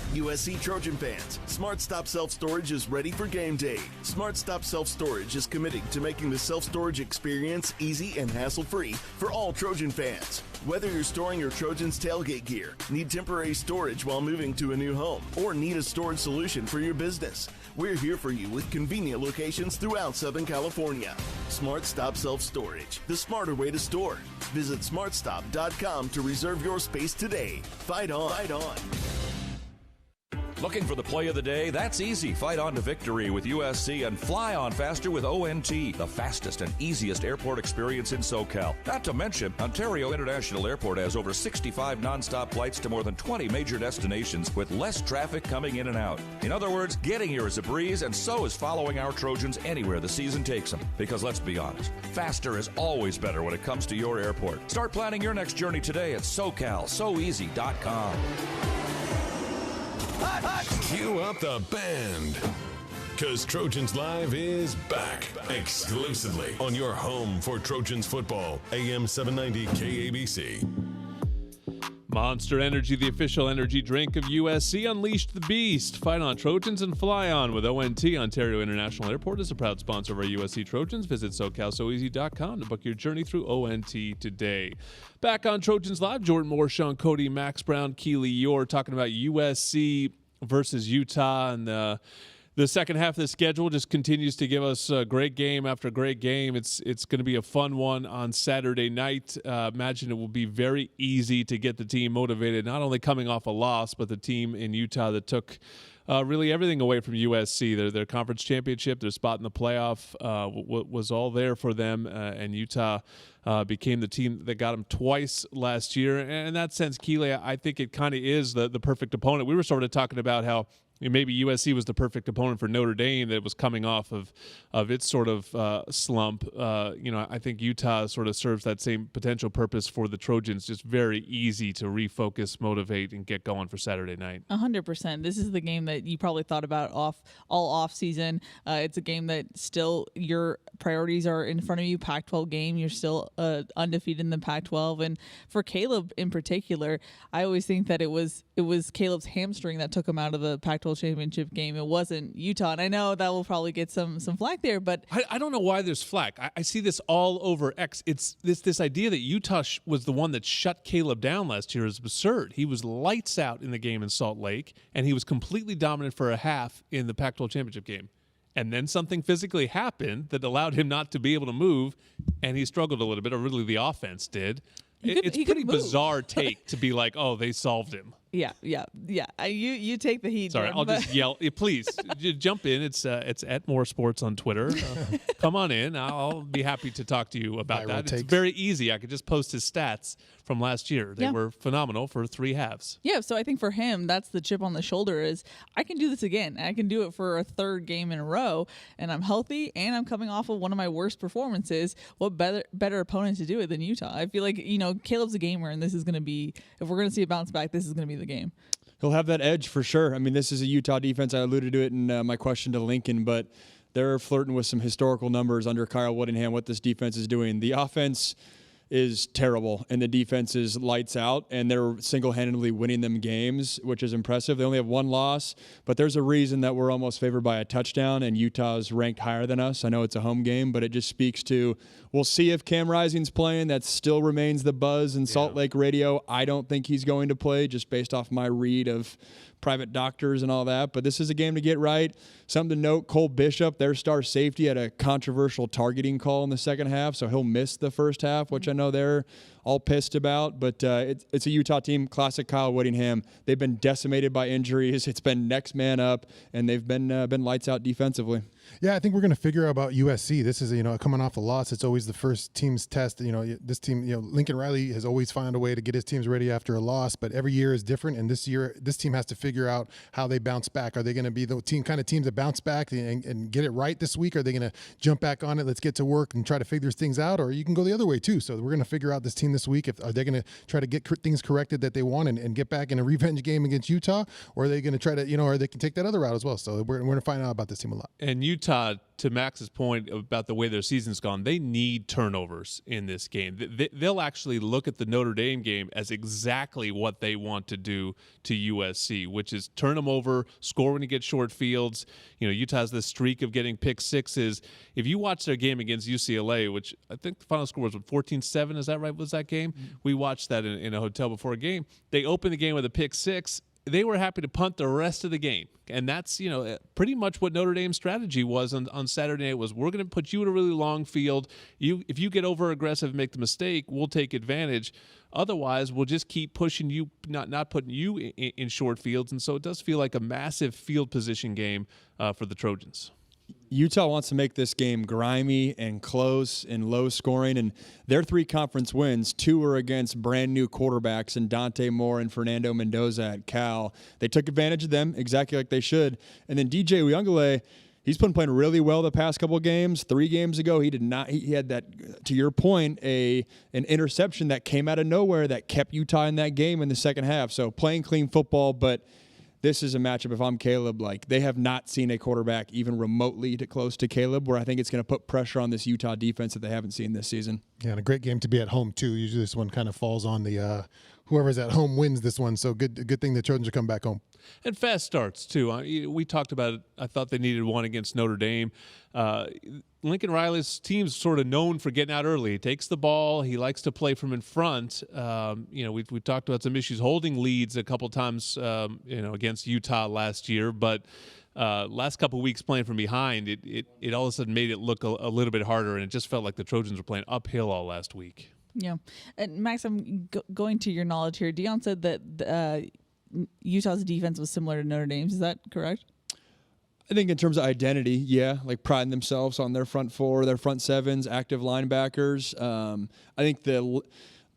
USC Trojan fans, Smart Stop Self Storage is ready for game day. Smart Stop Self Storage is committed to making the self-storage experience easy and hassle-free for all Trojan fans. Whether you're storing your Trojans tailgate gear, need temporary storage while moving to a new home, or need a storage solution for your business, we're here for you with convenient locations throughout Southern California. Smart Stop Self Storage, the smarter way to store. Visit smartstop.com to reserve your space today. Fight on. Fight on. Looking for the play of the day? That's easy. Fight on to victory with USC and fly on faster with ONT, the fastest and easiest airport experience in SoCal. Not to mention, Ontario International Airport has over 65 nonstop flights to more than 20 major destinations with less traffic coming in and out. In other words, getting here is a breeze, and so is following our Trojans anywhere the season takes them. Because let's be honest, faster is always better when it comes to your airport. Start planning your next journey today at SoCalSoEasy.com. Cue up the band, because Trojans Live is back exclusively on your home for Trojans football, AM 790 KABC. Monster Energy, the official energy drink of USC, unleashed the beast. Fight on Trojans and fly on with ONT. Ontario International Airport is a proud sponsor of our USC Trojans. Visit SoCalSoEasy.com to book your journey through ONT today. Back on Trojans Live, Jordan Moore, Sean Cody, Max Brown, Keely Yor talking about USC versus Utah, and the second half of the schedule just continues to give us great game after great game. It's going to be a fun one on Saturday night. Imagine it will be very easy to get the team motivated, not only coming off a loss, but the team in Utah that took really everything away from USC. Their conference championship, their spot in the playoff was all there for them, and Utah became the team that got them twice last year. And in that sense, Keely, I think it kind of is the perfect opponent. We were sort of talking about how maybe USC was the perfect opponent for Notre Dame that was coming off of its sort of slump. I think Utah sort of serves that same potential purpose for the Trojans. Just very easy to refocus, motivate, and get going for Saturday night. 100%. This is the game that you probably thought about all off season. It's a game that still your priorities are in front of you. Pac-12 game. You're still undefeated in the Pac-12. And for Caleb in particular, I always think that it was Caleb's hamstring that took him out of the Pac-12 championship game. It wasn't Utah, and I know that will probably get some flack there, but I don't know why there's flack. I see this all over X. It's this idea that Utah was the one that shut Caleb down last year is absurd. He was lights out in the game in Salt Lake, and he was completely dominant for a half in the Pac-12 championship game. And then something physically happened that allowed him not to be able to move, and he struggled a little bit, or really the offense did. It's a pretty bizarre take to be like, oh, they solved him. Yeah. You take the heat. Sorry, Jordan, I'll just yell. Please jump in. It's at More Sports on Twitter. Come on in. I'll be happy to talk to you about that. It's very easy. I could just post his stats from last year. They were phenomenal for 3 halves. Yeah, so I think for him, that's the chip on the shoulder is I can do this again. I can do it for a third game in a row, and I'm healthy, and I'm coming off of one of my worst performances. What better opponent to do it than Utah? I feel like, Caleb's a gamer, and this is going to be, if we're going to see a bounce back, this is going to be the game. He'll have that edge for sure. I mean, this is a Utah defense. I alluded to it in my question to Lincoln, but they're flirting with some historical numbers under Kyle Whittingham, what this defense is doing. The offense is terrible, and the defense is lights out, and they're single-handedly winning them games, which is impressive. They only have 1 loss, but there's a reason that we're almost favored by a touchdown, and Utah's ranked higher than us. I know it's a home game, but it just speaks to we'll see if Cam Rising's playing. That still remains the buzz in Salt Lake radio. I don't think he's going to play just based off my read of private doctors and all that, but this is a game to get right. Something to note, Cole Bishop, their star safety, had a controversial targeting call in the second half, so he'll miss the first half, which I know they're all pissed about, but it's a Utah team, classic Kyle Whittingham. They've been decimated by injuries. It's been next man up, and they've been lights out defensively. Yeah, I think we're going to figure out about USC. This is, coming off a loss. It's always the first team's test. This team, Lincoln Riley has always found a way to get his teams ready after a loss, but every year is different. And this year, this team has to figure out how they bounce back. Are they going to be the kind of teams that bounce back and get it right this week? Are they going to jump back on it? Let's get to work and try to figure things out. Or you can go the other way too. So we're going to figure out this team this week. Are they going to try to get things corrected that they want and get back in a revenge game against Utah? Or are they going to try to, or they can take that other route as well. So we're going to find out about this team a lot. And Utah, to Max's point about the way their season's gone, they need turnovers in this game. They'll actually look at the Notre Dame game as exactly what they want to do to USC, which is turn them over, score when you get short fields. Utah has this streak of getting pick sixes. If you watch their game against UCLA, which I think the final score was 14-7, is that right? Was that game? Mm-hmm. We watched that in a hotel before a game. They opened the game with a pick six. They were happy to punt the rest of the game. And that's, pretty much what Notre Dame's strategy was on Saturday night was we're going to put you in a really long field. If you get over aggressive and make the mistake, we'll take advantage. Otherwise, we'll just keep pushing you, not putting you in short fields. And so it does feel like a massive field position game for the Trojans. Utah wants to make this game grimy and close and low scoring, and their 3 conference wins, 2 were against brand new quarterbacks in Dante Moore and Fernando Mendoza at Cal. They took advantage of them exactly like they should. And then DJ Uyunglele, he's been playing really well the past couple of games. 3 games ago, he did not. He had that, to your point, an interception that came out of nowhere that kept Utah in that game in the second half. So playing clean football, but this is a matchup, if I'm Caleb, they have not seen a quarterback even remotely close to Caleb, where I think it's going to put pressure on this Utah defense that they haven't seen this season. Yeah, and a great game to be at home, too. Usually this one kind of falls on the whoever's at home wins this one, so good thing the Trojans are coming back home. And fast starts, too. We talked about it. I thought they needed one against Notre Dame. Lincoln Riley's team's sort of known for getting out early. He takes the ball. He likes to play from in front. We talked about some issues holding leads a couple times, against Utah last year. But last couple weeks playing from behind, it all of a sudden made it look a little bit harder, and it just felt like the Trojans were playing uphill all last week. Yeah. And Max, I'm going to your knowledge here. Dion said that Utah's defense was similar to Notre Dame's. Is that correct? I think in terms of identity, yeah, priding themselves on their front 4, their front 7s, active linebackers. I think the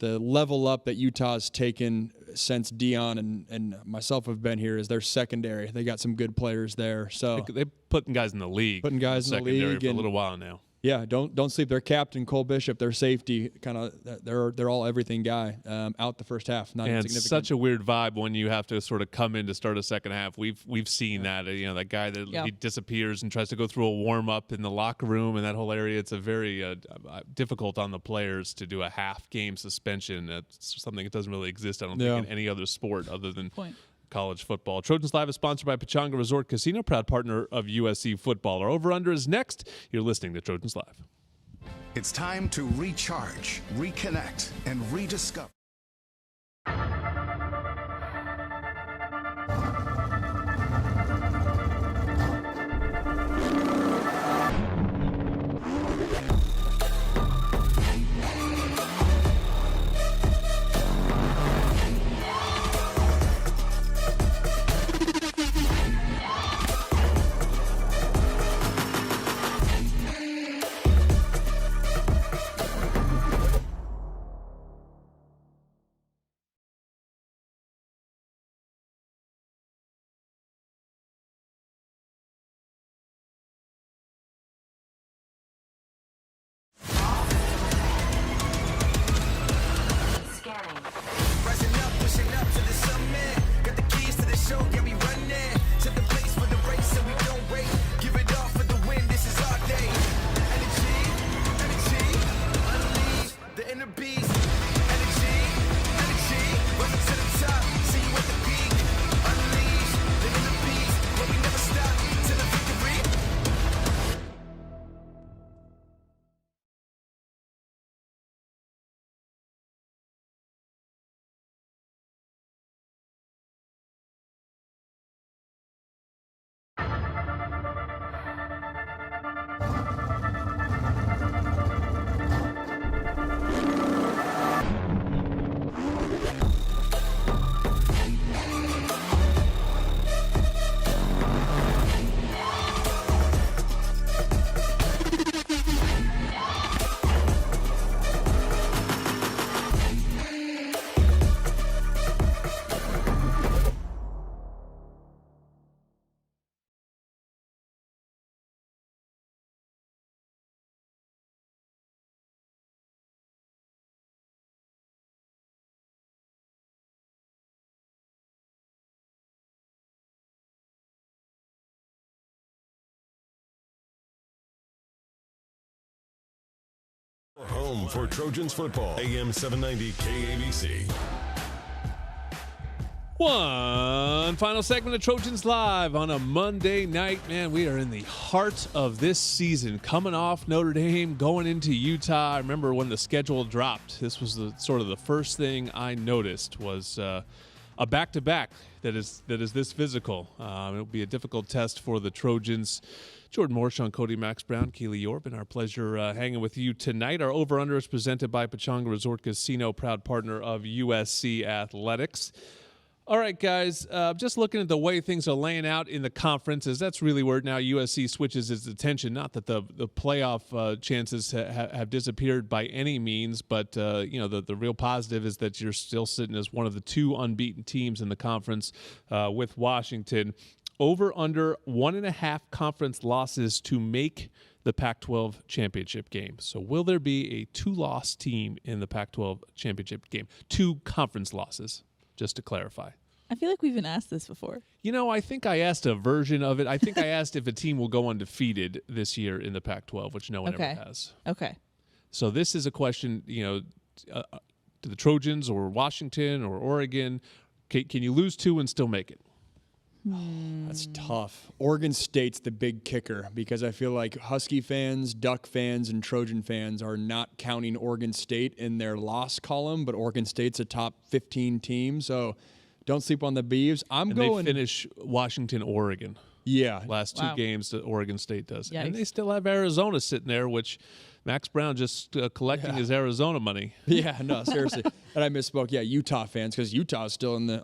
level up that Utah's taken since Dion and myself have been here is their secondary. They got some good players there. So they're putting guys in the league. Putting guys in the league for a little while now. Yeah, don't sleep. Their captain, Cole Bishop, their safety, they're all everything guy out the first half. Not and insignificant. Such a weird vibe when you have to sort of come in to start a second half. We've seen that that guy that he disappears and tries to go through a warm up in the locker room and that whole area. It's a very difficult on the players to do a half game suspension. That's something that doesn't really exist. I don't think in any other sport other than college football. Trojans Live is sponsored by Pechanga Resort Casino, proud partner of USC football. Our over-under is next. You're listening to Trojans Live. It's time to recharge, reconnect, and rediscover. Home for Trojans football. AM 790 KABC. One final segment of Trojans Live on a Monday night. Man, we are in the heart of this season, coming off Notre Dame, going into Utah. I remember when the schedule dropped, this was the first thing I noticed was a back-to-back that is this physical. It'll be a difficult test for the Trojans. Jordan Moore, Sean Cody, Max Brown, Keely Yorpin, our pleasure hanging with you tonight. Our over-under is presented by Pechanga Resort Casino, proud partner of USC Athletics. All right, guys, just looking at the way things are laying out in the conferences, that's really where now USC switches its attention. Not that the playoff chances have disappeared by any means, but the real positive is that you're still sitting as one of the two unbeaten teams in the conference with Washington. Over under 1.5 conference losses to make the Pac-12 championship game. So will there be a 2-loss team in the Pac-12 championship game? 2 conference losses. Just to clarify. I feel like we've been asked this before. I think I asked a version of it. I think I asked if a team will go undefeated this year in the Pac-12, which no one ever has. Okay. So this is a question, to the Trojans or Washington or Oregon, can you lose 2 and still make it? That's tough. Oregon State's the big kicker because I feel like Husky fans, Duck fans, and Trojan fans are not counting Oregon State in their loss column, but Oregon State's a top 15 team, so don't sleep on the Beavs. They finish Washington, Oregon. Yeah. Last 2 games that Oregon State does. Yikes. And they still have Arizona sitting there, which Max Brown just collecting his Arizona money. Yeah, no, seriously. And I misspoke. Yeah, Utah fans, because Utah is still in the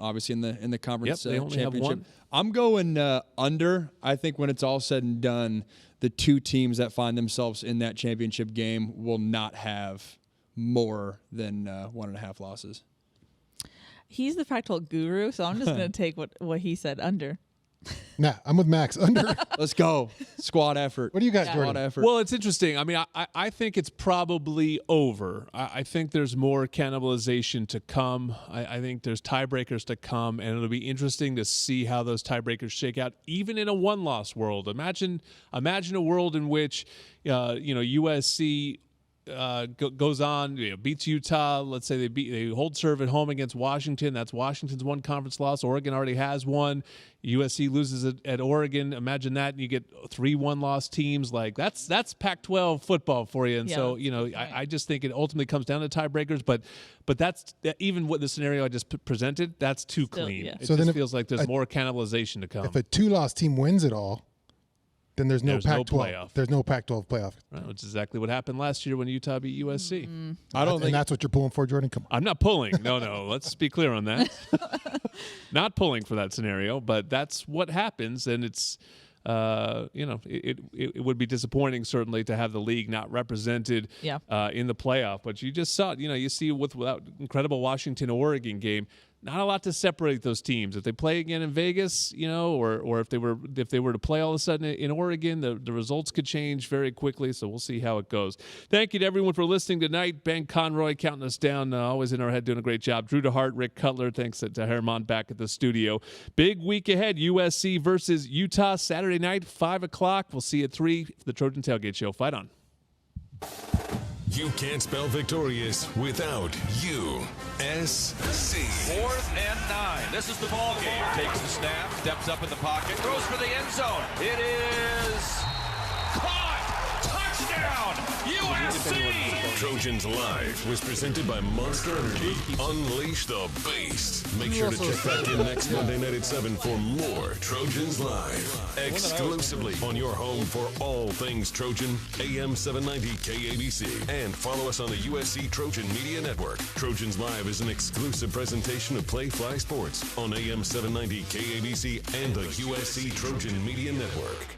conference they only championship. have 1. I'm going under. I think when it's all said and done, the 2 teams that find themselves in that championship game will not have more than 1.5 losses. He's the Pac-12 guru, so I'm just going to take what he said, under. Nah, I'm with Max. Under. Let's go. Squad effort. What do you got, Jordan? Squad effort. Well, it's interesting. I mean, I think it's probably over. I think there's more cannibalization to come. I think there's tiebreakers to come, and it'll be interesting to see how those tiebreakers shake out, even in a 1-loss world. Imagine a world in which, USC goes on, beats Utah. Let's say they hold serve at home against Washington. That's Washington's 1 conference loss. Oregon already has 1. USC loses at Oregon. Imagine that, and you get 3 1-loss teams. Like that's Pac-12 football for you. And so I just think it ultimately comes down to tiebreakers. But that's even what the scenario I just presented. That's too clean. Yeah. It just feels like there's more cannibalization to come. If a 2-loss team wins it all, then there's no Pac-12 playoff. There's no Pac-12 playoff. Right, which is exactly what happened last year when Utah beat USC. And that's what you're pulling for, Jordan? Come on. I'm not pulling. No. Let's be clear on that. Not pulling for that scenario, but that's what happens, and it's it would be disappointing certainly to have the league not represented in the playoff. But you just saw, you see with that incredible Washington-Oregon game. Not a lot to separate those teams. If they play again in Vegas, or if they were to play all of a sudden in Oregon, the results could change very quickly. So we'll see how it goes. Thank you to everyone for listening tonight. Ben Conroy counting us down, always in our head, doing a great job. Drew DeHart, Rick Cutler, thanks to Herman back at the studio. Big week ahead. USC versus Utah Saturday night, 5:00. We'll see you at 3 for the Trojan Tailgate Show. Fight on. You can't spell victorious without USC. 4th and 9. This is the ball game. Takes the snap, steps up in the pocket, throws for the end zone. It is caught. Touchdown, USC. Trojans Live was presented by Monster Energy. Unleash the beast. Make sure to check back in next Monday night at 7 for more Trojans Live. Exclusively on your home for all things Trojan, AM 790 KABC. And follow us on the USC Trojan Media Network. Trojans Live is an exclusive presentation of Play Fly Sports on AM 790 KABC and the USC Trojan Media Network.